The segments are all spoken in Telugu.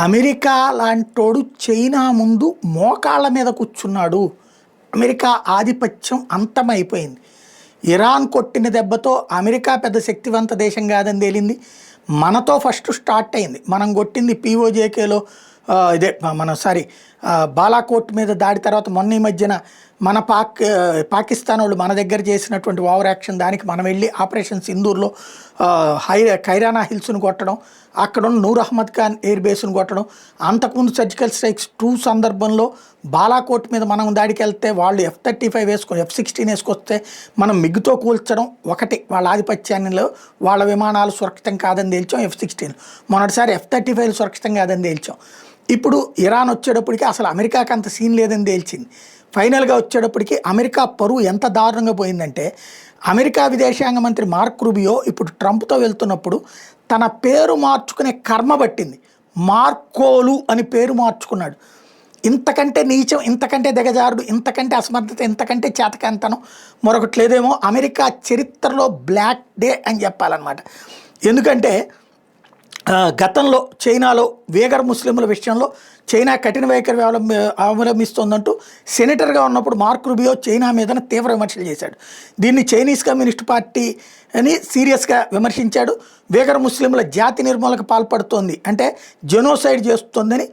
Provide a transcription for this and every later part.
అమెరికా లాంటోడు చైనా ముందు మోకాళ్ళ మీద కూర్చున్నాడు. అమెరికా ఆధిపత్యం అంతమైపోయింది. ఇరాన్ కొట్టిన దెబ్బతో అమెరికా పెద్ద శక్తివంత దేశం కాదని తేలింది. మనతో ఫస్ట్ స్టార్ట్ అయింది. మనం కొట్టింది పీఓజేకేలో ఇదే బాలాకోట్ మీద దాడి తర్వాత మొన్న ఈ మధ్యన మన పాకిస్తాన్ వాళ్ళు మన దగ్గర చేసినటువంటి ఓవర్ యాక్షన్ దానికి మనం వెళ్ళి ఆపరేషన్ సింధూర్లో ఖైరానా హిల్స్ను కొట్టడం, అక్కడ ఉన్న నూర్ అహ్మద్ ఖాన్ ఎయిర్ బేస్ను కొట్టడం, అంతకుముందు సర్జికల్ స్ట్రైక్స్ 2 సందర్భంలో బాలాకోట్ మీద మనం దాడికి వెళ్తే వాళ్ళు F-35 వేసుకొని F-16 వేసుకొస్తే మనం మిగ్గుతో కూల్చడం ఒకటి. వాళ్ళ ఆధిపత్యాన్నిలో వాళ్ళ విమానాలు సురక్షితం కాదని తేల్చాం. F-16 మొన్నటిసారి F-35 సురక్షితం కాదని తేల్చాం. ఇప్పుడు ఇరాన్ వచ్చేటప్పటికి అసలు అమెరికాకి అంత సీన్ లేదని తేల్చింది. ఫైనల్గా వచ్చేటప్పటికి అమెరికా పరువు ఎంత దారుణంగా పోయిందంటే, అమెరికా విదేశాంగ మంత్రి మార్క్ రూబియో ఇప్పుడు ట్రంప్తో వెళ్తున్నప్పుడు తన పేరు మార్చుకునే కర్మ పట్టింది. మార్కోలు అని పేరు మార్చుకున్నాడు. ఇంతకంటే నీచం, ఇంతకంటే దిగజారుడు, ఇంతకంటే అసమర్థత, ఇంతకంటే చేతకంతనం మరొకటి లేదేమో. అమెరికా చరిత్రలో బ్లాక్ డే అని చెప్పాలన్నమాట. ఎందుకంటే గతంలో చైనాలో వేగర్ ముస్లింల విషయంలో చైనా కఠిన వైఖరి అవలంబిస్తోందంటూ సెనేటర్గా ఉన్నప్పుడు మార్క్ రూబియో చైనా మీద తీవ్ర విమర్శలు చేశాడు. దీన్ని చైనీస్ కమ్యూనిస్ట్ పార్టీ అని సీరియస్గా విమర్శించాడు. వేగర్ ముస్లింల జాతి నిర్మూలనకు పాల్పడుతోంది, అంటే జెనోసైడ్ చేస్తోందని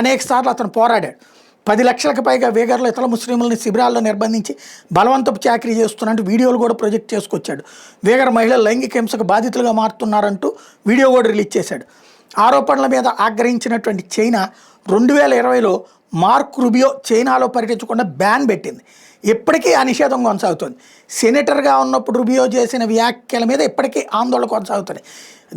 అనేక సార్లు అతను పోరాడాడు. 10 లక్షలకు పైగా వేగర్లో ఇతర ముస్లింలని శిబిరాల్లో నిర్బంధించి బలవంతపు చాకరీ చేస్తున్నట్టు వీడియోలు కూడా ప్రొజెక్ట్ చేసుకొచ్చాడు. వేగర్ మహిళలు లైంగిక హింసకు బాధితులుగా మారుతున్నారంటూ వీడియో కూడా రిలీజ్ చేశాడు. ఆరోపణల మీద ఆగ్రహించినటువంటి చైనా 2020లో మార్క్ రూబియో చైనాలో పర్యటించకుండా బ్యాన్ పెట్టింది. ఇప్పటికీ ఆ నిషేధం కొనసాగుతుంది. సెనేటర్గా ఉన్నప్పుడు రూబియో చేసిన వ్యాఖ్యల మీద ఇప్పటికీ ఆందోళన కొనసాగుతుంది.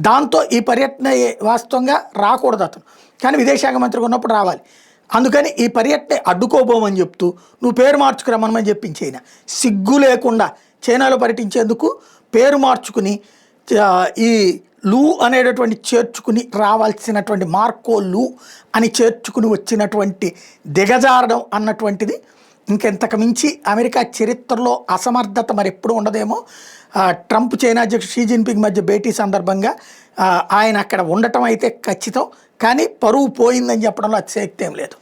దాంతో ఈ పర్యటన వాస్తవంగా రాకూడదు అతను, కానీ విదేశాంగ మంత్రిగా ఉన్నప్పుడు రావాలి. అందుకని ఈ పర్యటన అడ్డుకోబోమని చెప్తూ నువ్వు పేరు మార్చుకురమ్మని చెప్పించి అయినా సిగ్గు లేకుండా చైనాలో పర్యటించేందుకు పేరు మార్చుకుని ఈ లూ అనేటటువంటి చేర్చుకుని రావాల్సినటువంటి మార్కో లూ అని చేర్చుకుని వచ్చినటువంటి దిగజారడం అన్నటువంటిది ఇంకెంతకు మించి అమెరికా చరిత్రలో అసమర్థత మరి ఎప్పుడు ఉండదేమో. ట్రంప్ చైనా అధ్యక్షుడు షీ జిన్పింగ్ మధ్య భేటీ సందర్భంగా ఆయన అక్కడ ఉండటం అయితే ఖచ్చితం, కానీ పరువు పోయిందని చెప్పడంలో అతిశయోక్తి ఏం లేదు.